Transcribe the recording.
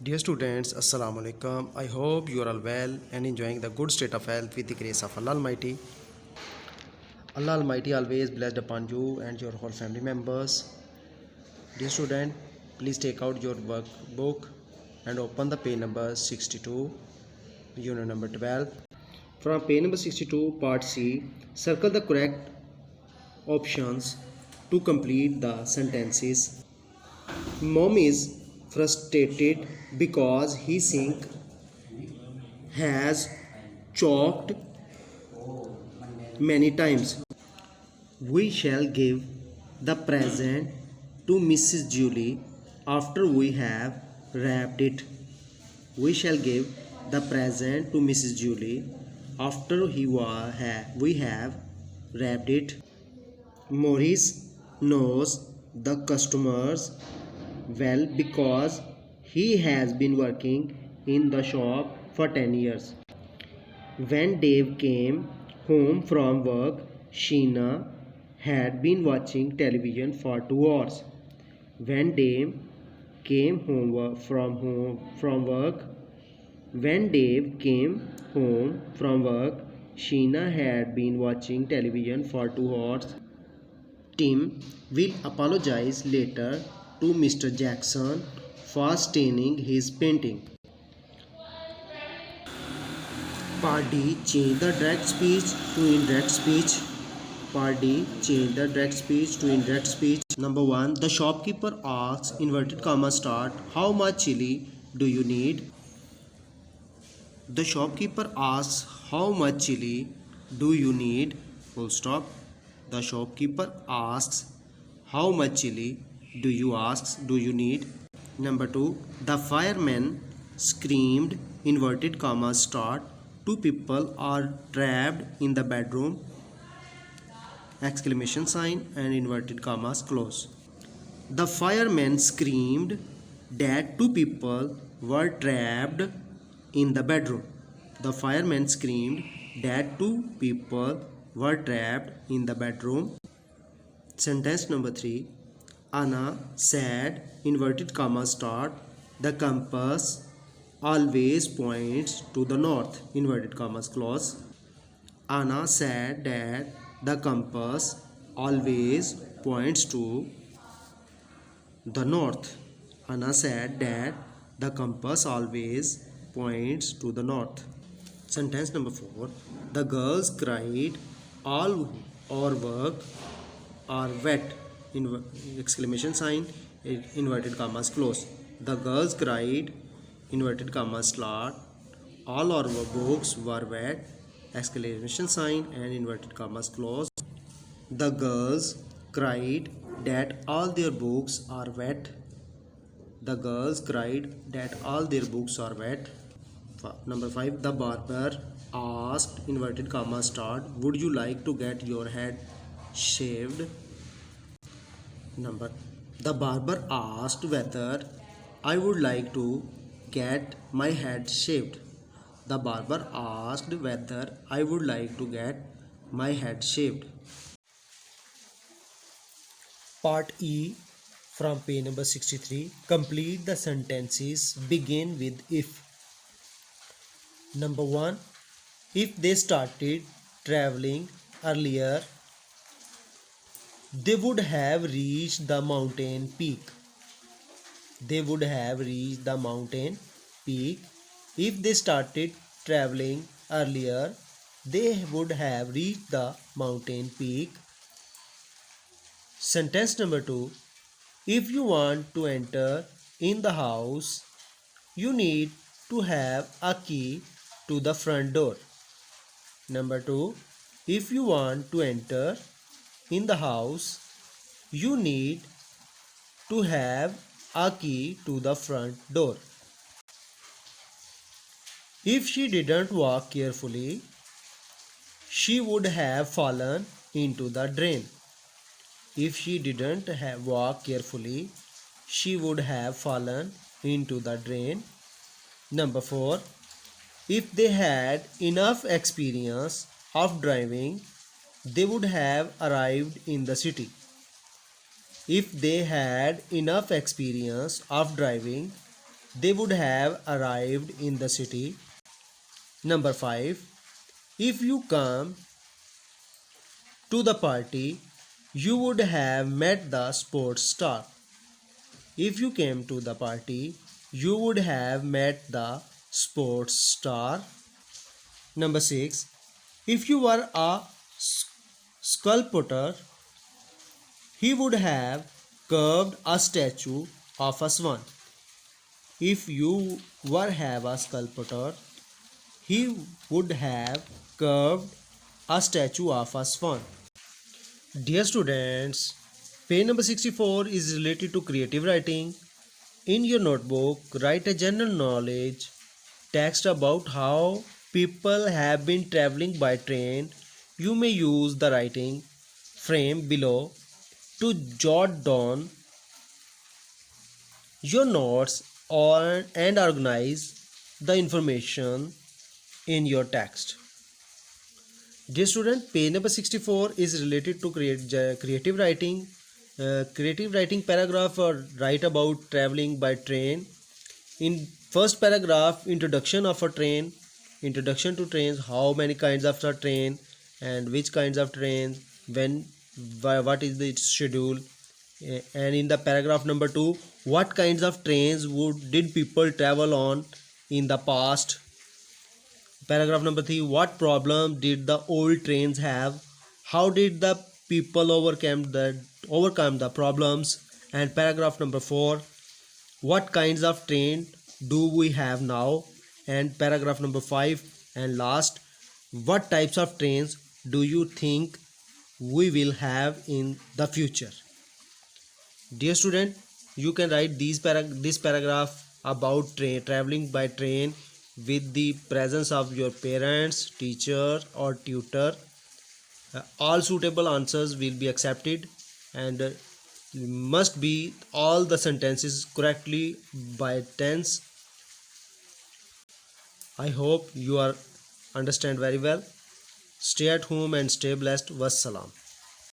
Dear students, Assalamu alaikum. I hope you are all well and enjoying the good state of health with the grace of Allah Almighty. Allah Almighty always blessed upon you and your whole family members. Dear student, please take out your workbook and open the page number 62, unit number 12. From page number 62, part C, circle the correct options to complete the sentences. Mom is frustrated because he sink has choked many times. We shall give the present to Mrs. Julie after we have wrapped it. We shall give the present to Mrs. Julie after we have wrapped it. Maurice knows the customers well because he has been working in the shop for 10 years. When Dave came home from work, Sheena had been watching television for 2 hours. When Dave came from work, when Dave came home from work, Sheena had been watching television for 2 hours. Tim will apologize later to Mr. Jackson for staining his painting. Part D. Change the direct speech to indirect speech. Part D. Change the direct speech to indirect speech. Number 1. The shopkeeper asks, inverted comma start, how much chili do you need? The shopkeeper asks, how much chili do you need? Full stop. The shopkeeper asks, how much chili do you need? Number 2. The fireman screamed, inverted comma start, two people are trapped in the bedroom, exclamation sign and inverted commas close. The fireman screamed that two people were trapped in the bedroom. The fireman screamed that two people were trapped in the bedroom. Sentence number 3. Anna said, inverted comma start, the compass always points to the north, inverted commas close. Anna said that the compass always points to the north. Anna said that the compass always points to the north. Sentence number 4. The girls cried, all our work are wet, exclamation sign, inverted commas close. The girls cried, inverted commas start, all our books were wet, exclamation sign and inverted commas close. The girls cried that all their books are wet. The girls cried that all their books are wet. Number 5. The barber asked, inverted comma start, would you like to get your head shaved? The barber asked whether I would like to get my head shaved. The barber asked whether I would like to get my head shaved. Part E from page number 63. Complete the sentences. Begin with if. Number 1. If they started traveling earlier, they would have reached the mountain peak. They would have reached the mountain peak. If they started traveling earlier, they would have reached the mountain peak. Sentence number 2. If you want to enter in the house, you need to have a key to the front door. Number 2. If you want to enter in the house, you need to have a key to the front door. If she didn't walk carefully, she would have fallen into the drain. If she didn't walk carefully, she would have fallen into the drain. Number 4. If they had enough experience of driving, they would have arrived in the city. If they had enough experience of driving, they would have arrived in the city. Number 5. If you come to the party, you would have met the sports star. If you came to the party, you would have met the sports star. Number 6. If you were a sculptor, he would have carved a statue of a swan. If you were have a sculptor, he would have carved a statue of a swan. Dear students, page number 64 is related to creative writing. In your notebook, write a general knowledge text about how people have been traveling by train. You may use the writing frame below to jot down your notes and organize the information in your text. Dear student, page number 64 is related to creative writing. Creative writing paragraph write about traveling by train. In first paragraph, introduction of a train, introduction to trains, how many kinds of a train and which kinds of trains, when, what is the schedule. And in the paragraph number 2, what kinds of trains did people travel on in the past. Paragraph number 3, what problem did the old trains have? How did the people overcome the problems? And paragraph number 4, what kinds of train do we have now? And paragraph number 5 and last, what types of trains do you think we will have in the future? Dear student, you can write this paragraph about traveling by train with the presence of your parents, teacher or tutor. All suitable answers will be accepted, and must be all the sentences correctly by tense. I hope you are understand very well. Stay at home and stay blessed. Wassalam.